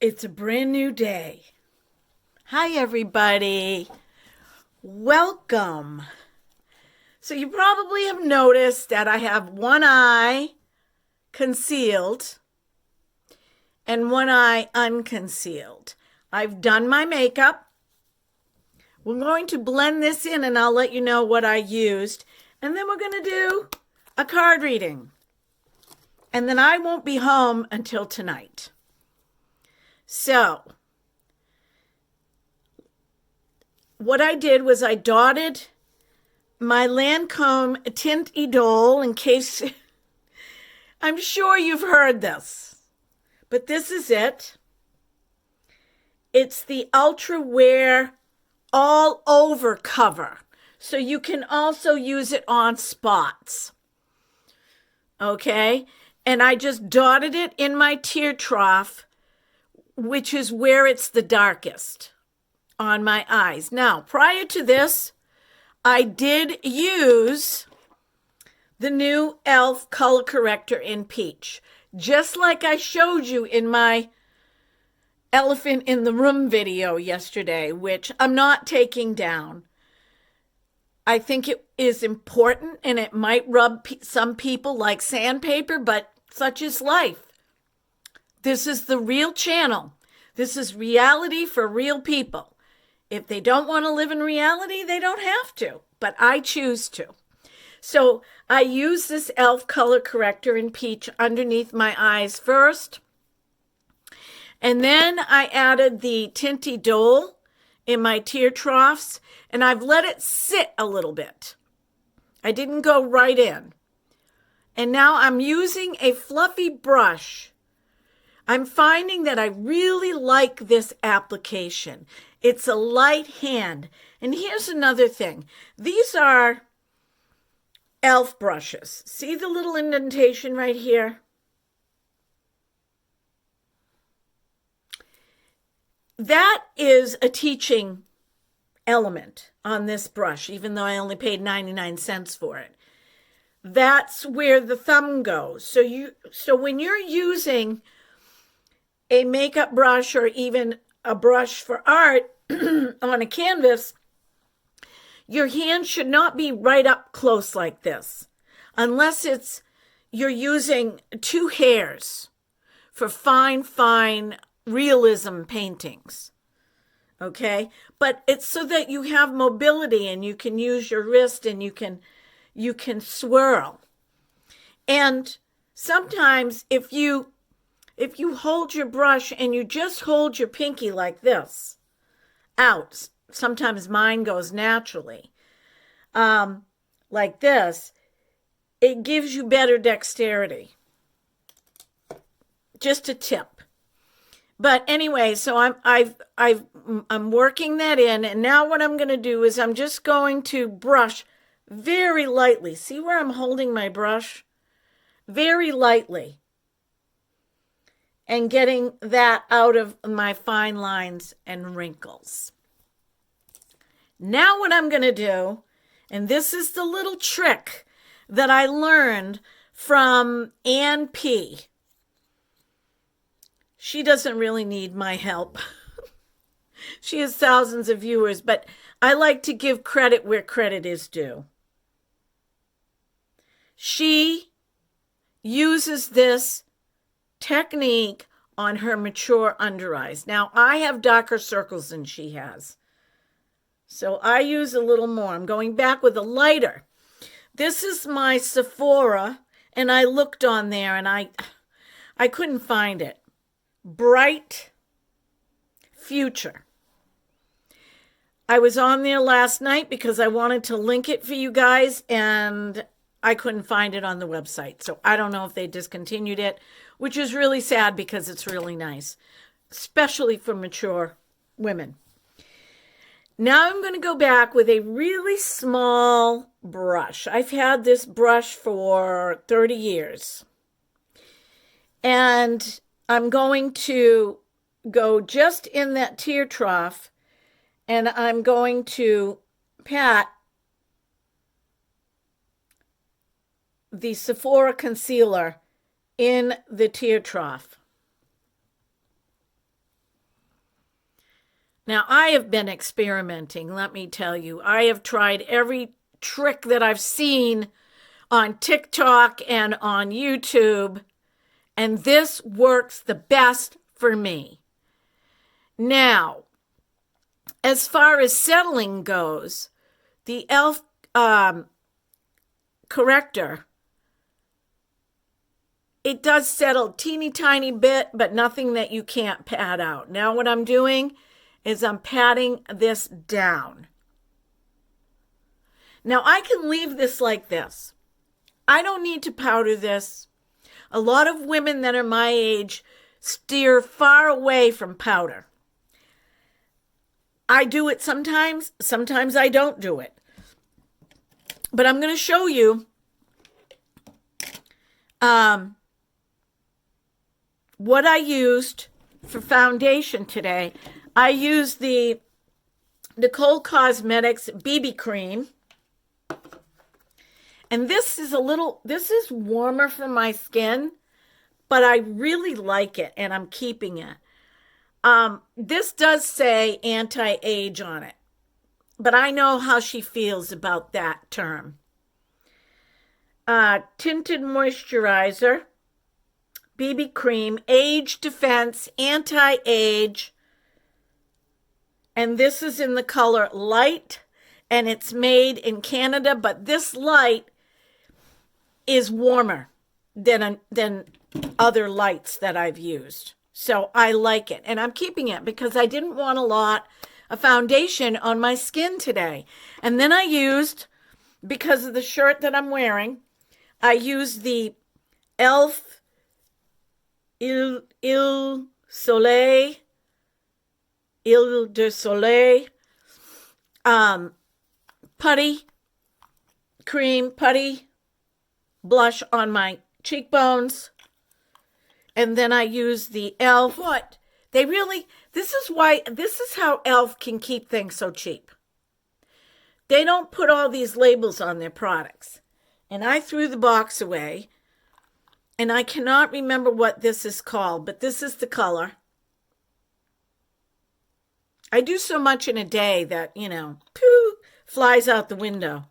It's a brand new day. Hi, everybody. Welcome. So, you probably have noticed that I have one eye concealed and one eye unconcealed. I've done my makeup. We're going to blend this in and I'll let you know what I used. And then we're going to do a card reading. And then I won't be home until tonight. So, what I did was I dotted my Lancome Tint Idole in case I'm sure you've heard this, but this is it. It's the Ultra Wear all over cover, so you can also use it on spots. Okay, and I just dotted it in my tear trough, which is where it's the darkest on my eyes. Now, prior to this, I did use the new e.l.f. color corrector in peach, just like I showed you in my elephant in the room video yesterday, which I'm not taking down. I think it is important and it might rub some people like sandpaper, but such is life. This is the real channel. This is reality for real people. If they don't want to live in reality, they don't have to, but I choose to. So I use this e.l.f. color corrector in peach underneath my eyes first. And then I added the Tint Idole in my tear troughs, and I've let it sit a little bit. I didn't go right in. And now I'm using a fluffy brush. I'm finding that I really like this application. It's a light hand. And here's another thing. These are e.l.f. brushes. See the little indentation right here? That is a teaching element on this brush, even though I only paid 99 cents for it. That's where the thumb goes. So when you're using a makeup brush or even a brush for art on a canvas, your hand should not be right up close like this, unless you're using two hairs for fine realism paintings. Okay? But it's so that you have mobility and you can use your wrist and you can swirl. And sometimes if you hold your brush and you just hold your pinky like this out, sometimes mine goes naturally, like this, it gives you better dexterity. Just a tip. But anyway, so I'm working that in, and now what I'm going to do is I'm just going to brush very lightly. See where I'm holding my brush? Very lightly. And getting that out of my fine lines and wrinkles. Now what I'm going to do, and this is the little trick that I learned from Ann P. She doesn't really need my help. She has thousands of viewers, but I like to give credit where credit is due. She uses this technique on her mature under eyes. Now, I have darker circles than she has. So I use a little more. I'm going back with a lighter. This is my Sephora, and I looked on there, and I couldn't find it. Bright Future. I was on there last night because I wanted to link it for you guys, and I couldn't find it on the website. So I don't know if they discontinued it, which is really sad because it's really nice, especially for mature women. Now I'm going to go back with a really small brush. I've had this brush for 30 years. And I'm going to go just in that tear trough, and I'm going to pat the Sephora concealer in the tear trough. Now, I have been experimenting, let me tell you. I have tried every trick that I've seen on TikTok and on YouTube, and this works the best for me. Now, as far as settling goes, the e.l.f. corrector, it does settle a teeny tiny bit, but nothing that you can't pat out. Now what I'm doing is I'm patting this down. Now I can leave this like this. I don't need to powder this. A lot of women that are my age steer far away from powder. I do it sometimes I don't do it. But I'm going to show you what I used for foundation today. I used the Nicole Cosmetics BB cream. And this is warmer for my skin, but I really like it and I'm keeping it. This does say anti-age on it, but I know how she feels about that term. Tinted moisturizer, BB cream, age defense, anti-age. And this is in the color light, and it's made in Canada, but this light is warmer than other lights that I've used. So I like it, and I'm keeping it because I didn't want a lot of foundation on my skin today. And then I used, because of the shirt that I'm wearing, I used the e.l.f. Ile de Soleil putty blush on my cheekbones. And then I use the e.l.f. What? This is how e.l.f. can keep things so cheap. They don't put all these labels on their products. And I threw the box away. And I cannot remember what this is called, but this is the color. I do so much in a day that, flies out the window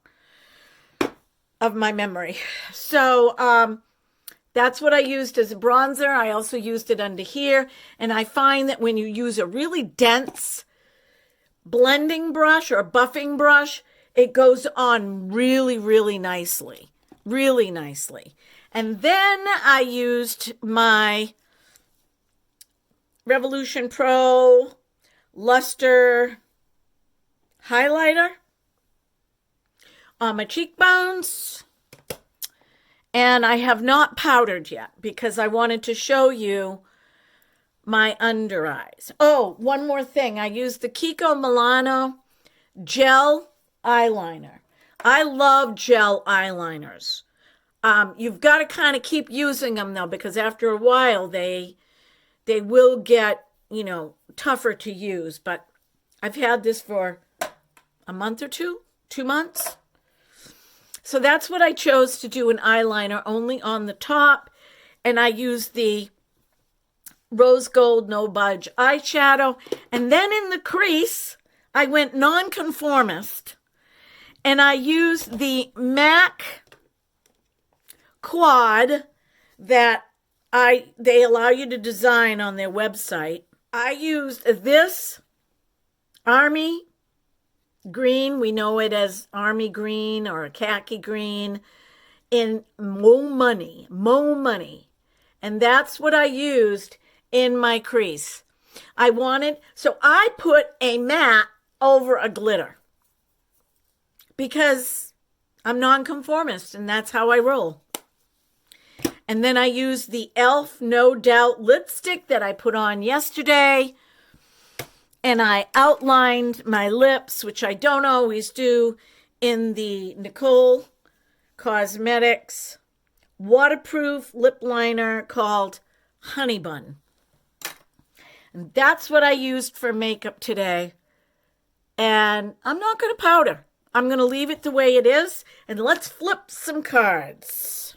of my memory. So, that's what I used as a bronzer. I also used it under here. And I find that when you use a really dense blending brush or buffing brush, it goes on really, really nicely. Really nicely. And then I used my Revolution Pro Luster highlighter on my cheekbones. And I have not powdered yet because I wanted to show you my under eyes. Oh, one more thing. I used the Kiko Milano gel eyeliner. I love gel eyeliners. You've got to kind of keep using them though, because after a while they will get, tougher to use. But I've had this for a month or 2 months. So that's what I chose to do, an eyeliner only on the top. And I used the Rose Gold No Budge eyeshadow. And then in the crease, I went nonconformist. And I used the MAC Quad that they allow you to design on their website. I used this Army green, we know it as army green or khaki green, in Mo Money. And that's what I used in my crease. So I put a matte over a glitter because I'm nonconformist and that's how I roll. And then I used the e.l.f. No Doubt lipstick that I put on yesterday. And I outlined my lips, which I don't always do, in the Nicole Cosmetics waterproof lip liner called Honey Bun. And that's what I used for makeup today. And I'm not going to powder. I'm going to leave it the way it is. And let's flip some cards.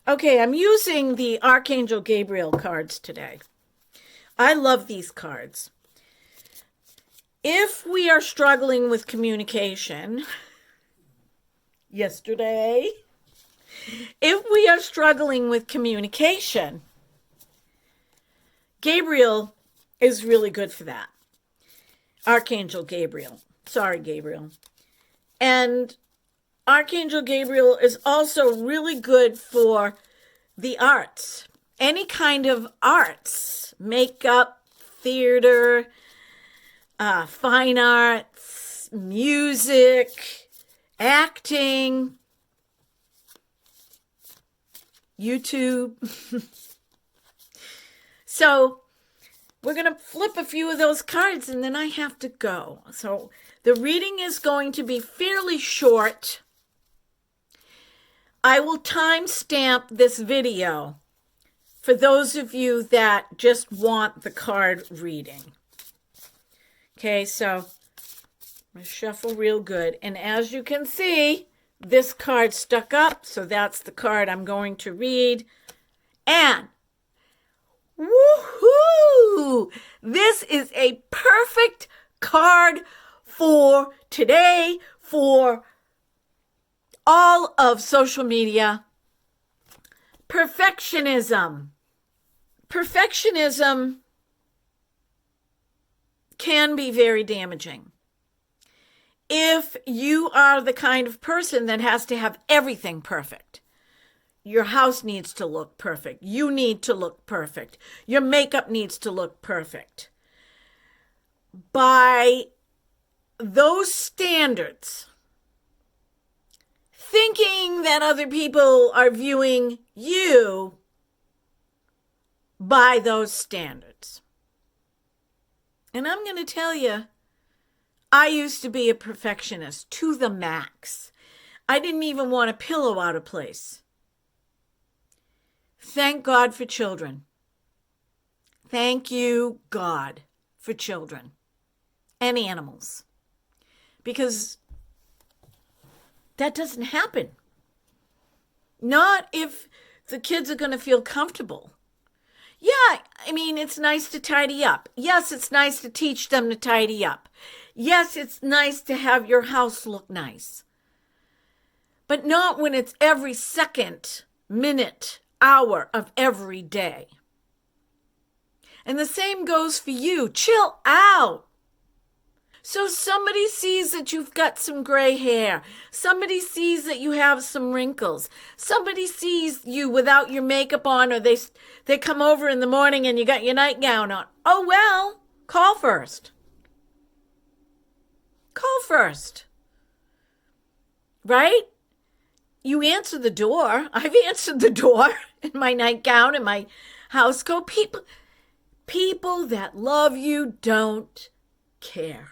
Okay, I'm using the Archangel Gabriel cards today. I love these cards. If we are struggling with communication, yesterday, if we are struggling with communication, Gabriel is really good for that. Archangel Gabriel. Sorry, Gabriel. And Archangel Gabriel is also really good for the arts. Any kind of arts, makeup, theater, fine arts, music, acting, YouTube. So we're going to flip a few of those cards and then I have to go. So the reading is going to be fairly short. I will timestamp this video for those of you that just want the card reading. Okay, so I'm going to shuffle real good. And as you can see, this card stuck up, so that's the card I'm going to read. And woohoo! This is a perfect card for today, for all of social media. Perfectionism. Perfectionism can be very damaging. If you are the kind of person that has to have everything perfect, your house needs to look perfect. You need to look perfect. Your makeup needs to look perfect. By those standards, thinking that other people are viewing you by those standards. And I'm going to tell you, I used to be a perfectionist to the max. I didn't even want a pillow out of place. Thank God for children. Thank you, God, for children and animals. Because that doesn't happen. Not if the kids are going to feel comfortable. Yeah, I mean, it's nice to tidy up. Yes, it's nice to teach them to tidy up. Yes, it's nice to have your house look nice. But not when it's every second, minute, hour of every day. And the same goes for you. Chill out. So somebody sees that you've got some gray hair. Somebody sees that you have some wrinkles. Somebody sees you without your makeup on, or they come over in the morning and you got your nightgown on. Oh, well, call first. Call first. Right? You answer the door. I've answered the door in my nightgown and my house coat. People that love you don't care.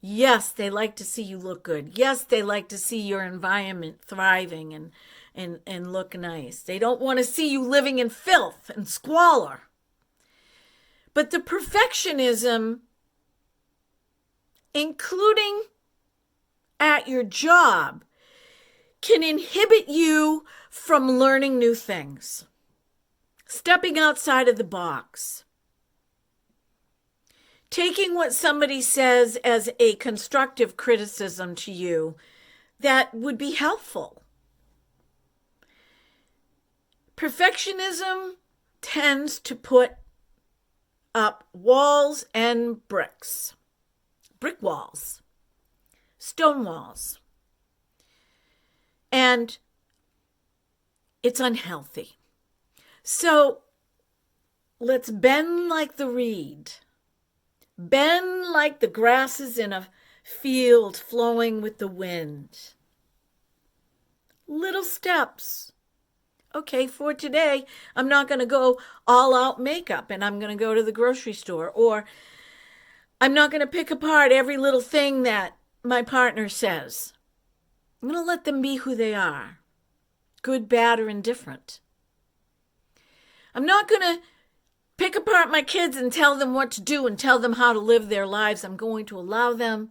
Yes, they like to see you look good. Yes, they like to see your environment thriving and look nice. They don't want to see you living in filth and squalor. But the perfectionism, including at your job, can inhibit you from learning new things, stepping outside of the box, taking what somebody says as a constructive criticism to you that would be helpful. Perfectionism tends to put up walls and bricks, brick walls, stone walls, and it's unhealthy. So let's bend like the reed. Bend like the grasses in a field flowing with the wind. Little steps. Okay, for today, I'm not going to go all out makeup and I'm going to go to the grocery store. Or I'm not going to pick apart every little thing that my partner says. I'm going to let them be who they are. Good, bad, or indifferent. I'm not going to pick apart my kids and tell them what to do and tell them how to live their lives. I'm going to allow them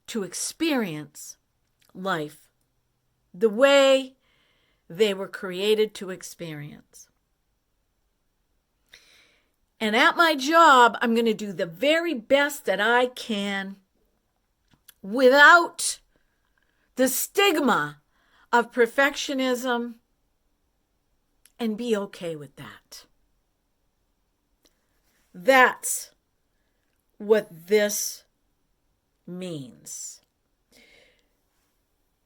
to experience life the way they were created to experience. And at my job, I'm going to do the very best that I can without the stigma of perfectionism, and be okay with that. That's what this means.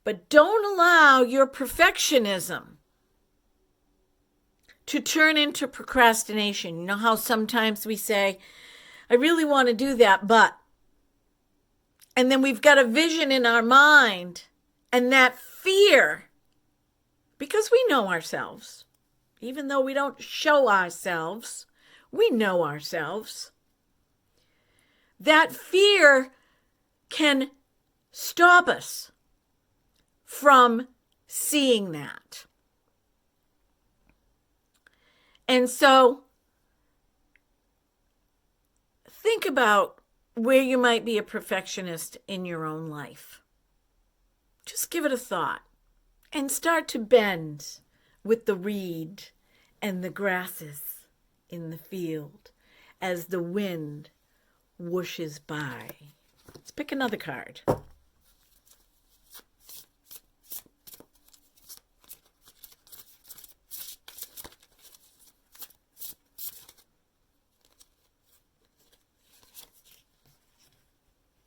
But don't allow your perfectionism to turn into procrastination. You know how sometimes we say, I really want to do that, but, and then we've got a vision in our mind, and that fear, because we know ourselves, even though we don't show ourselves, we know ourselves. That fear can stop us from seeing that. And so think about where you might be a perfectionist in your own life. Just give it a thought and start to bend with the reed and the grasses in the field as the wind whooshes by. Let's pick another card.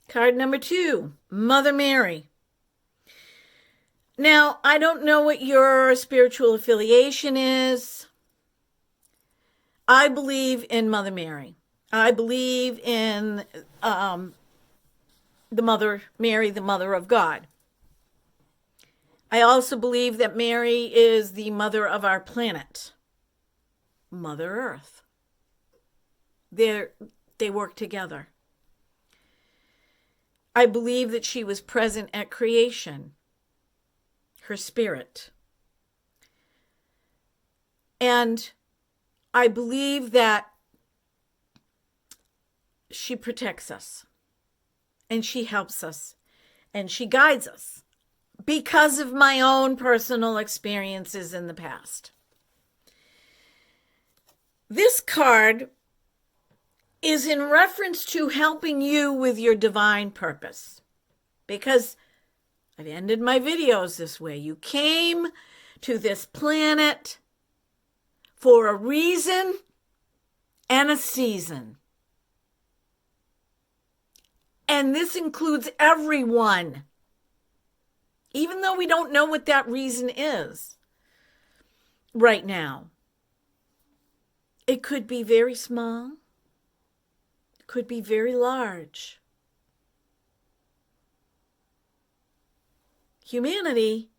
Card number 2, Mother Mary. Now, I don't know what your spiritual affiliation is. I believe in Mother Mary. I believe in the Mother Mary, the Mother of God. I also believe that Mary is the mother of our planet, Mother Earth. They work together. I believe that she was present at creation, her spirit. And I believe that she protects us, and she helps us, and she guides us because of my own personal experiences in the past. This card is in reference to helping you with your divine purpose, because I've ended my videos this way. You came to this planet for a reason and a season. And this includes everyone, even though we don't know what that reason is right now. It could be very small. It could be very large. Humanity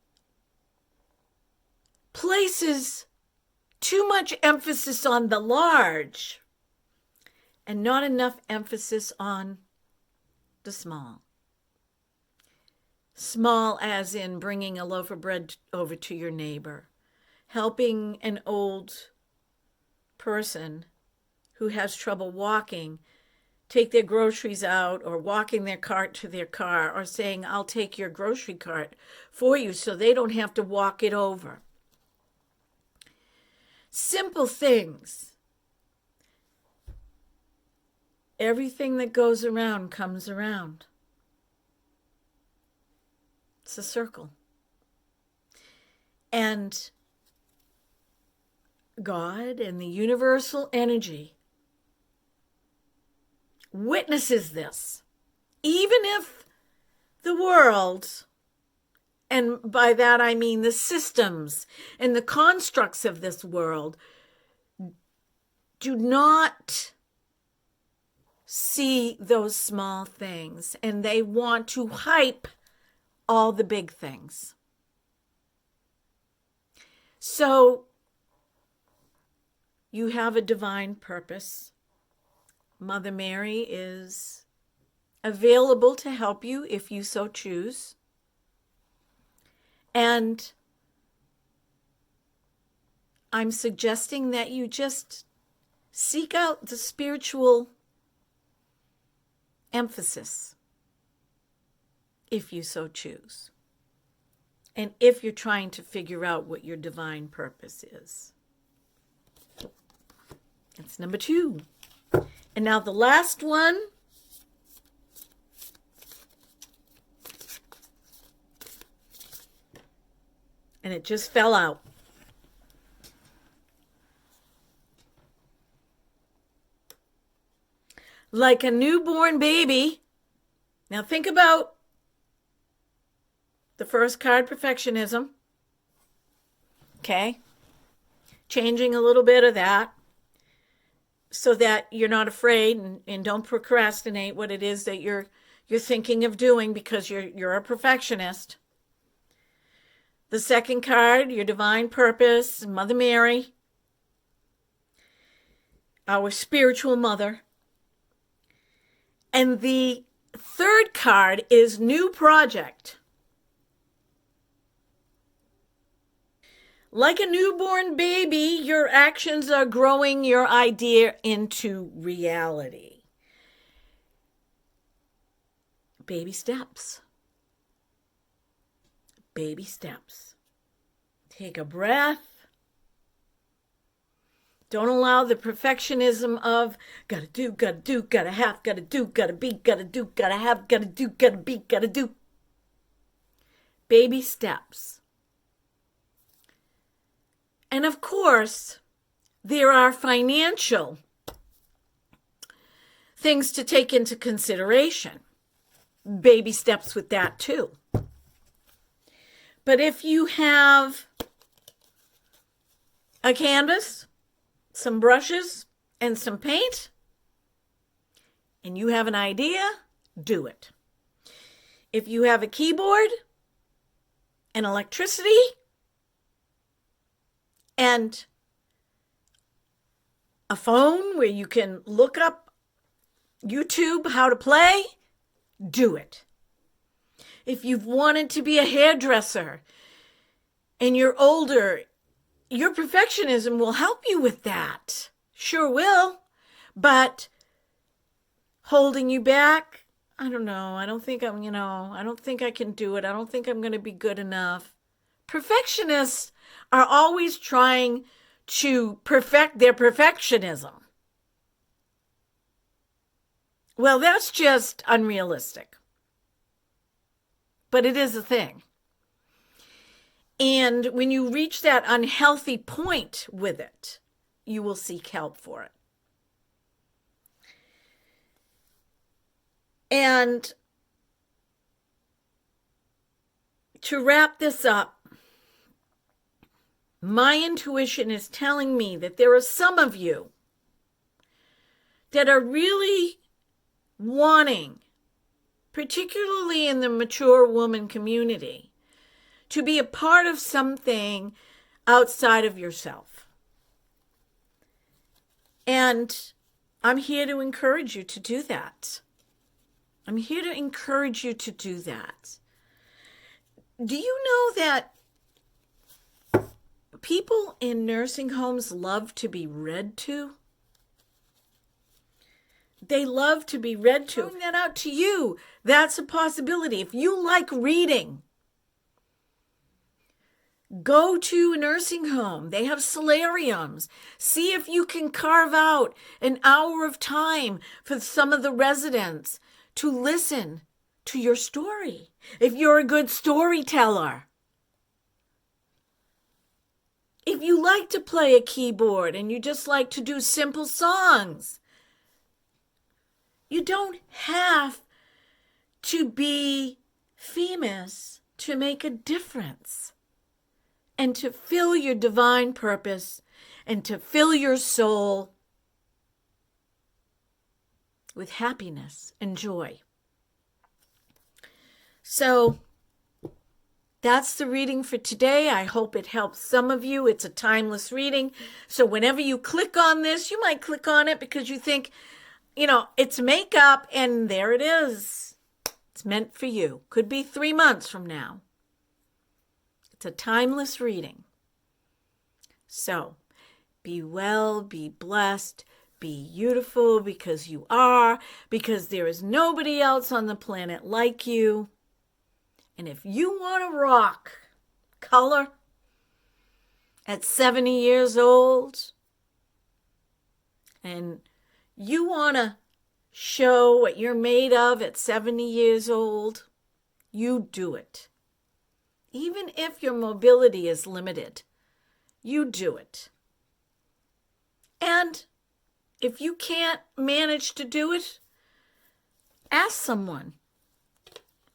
places too much emphasis on the large and not enough emphasis on the small. Small as in bringing a loaf of bread over to your neighbor, helping an old person who has trouble walking take their groceries out, or walking their cart to their car, or saying, I'll take your grocery cart for you so they don't have to walk it over. Simple things. Everything that goes around comes around. It's a circle. And God and the universal energy witnesses this. Even if the world, and by that I mean the systems and the constructs of this world, do not see those small things, and they want to hype all the big things. So you have a divine purpose. Mother Mary is available to help you if you so choose. And I'm suggesting that you just seek out the spiritual emphasis if you so choose. And if you're trying to figure out what your divine purpose is. That's number 2. And now the last one. And it just fell out. Like a newborn baby. Now think about the first card, perfectionism. Okay? Changing a little bit of that so that you're not afraid and don't procrastinate what it is that you're thinking of doing because you're a perfectionist. The second card, your divine purpose, Mother Mary, our spiritual mother. And the third card is new project. Like a newborn baby, your actions are growing your idea into reality. Baby steps. Baby steps. Take a breath. Don't allow the perfectionism of gotta do, gotta have, gotta do, gotta be, gotta do, gotta have, gotta do, gotta be, gotta do. Baby steps. And of course, there are financial things to take into consideration. Baby steps with that too. But if you have a canvas, some brushes, and some paint, and you have an idea, do it. If you have a keyboard and electricity and a phone where you can look up YouTube how to play, do it. If you've wanted to be a hairdresser and you're older, your perfectionism will help you with that. Sure will. But holding you back, I don't know. I don't think I don't think I can do it. I don't think I'm going to be good enough. Perfectionists are always trying to perfect their perfectionism. Well, that's just unrealistic. But it is a thing. And when you reach that unhealthy point with it, you will seek help for it. And to wrap this up, my intuition is telling me that there are some of you that are really wanting, particularly in the mature woman community, to be a part of something outside of yourself. And I'm here to encourage you to do that. I'm here to encourage you to do that. Do you know that people in nursing homes love to be read to? They love to be read to. Throwing that out to you, that's a possibility. If you like reading, go to a nursing home. They have solariums. See if you can carve out an hour of time for some of the residents to listen to your story. If you're a good storyteller. If you like to play a keyboard and you just like to do simple songs, you don't have to be famous to make a difference and to fill your divine purpose and to fill your soul with happiness and joy. So that's the reading for today. I hope it helps some of you. It's a timeless reading. So whenever you click on this, you might click on it because you think, it's makeup, and there it is. It's meant for you. Could be 3 months from now. It's a timeless reading. So be well, be blessed, be beautiful because you are, because there is nobody else on the planet like you. And if you want to rock color at 70 years old and You want to show what you're made of at 70 years old? You do it. Even if your mobility is limited, you do it. And if you can't manage to do it, ask someone.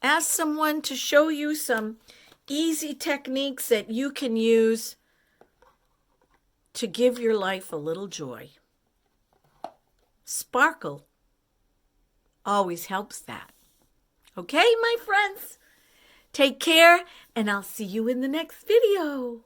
Ask someone to show you some easy techniques that you can use to give your life a little joy. Sparkle always helps that. Okay, my friends? Take care, and I'll see you in the next video.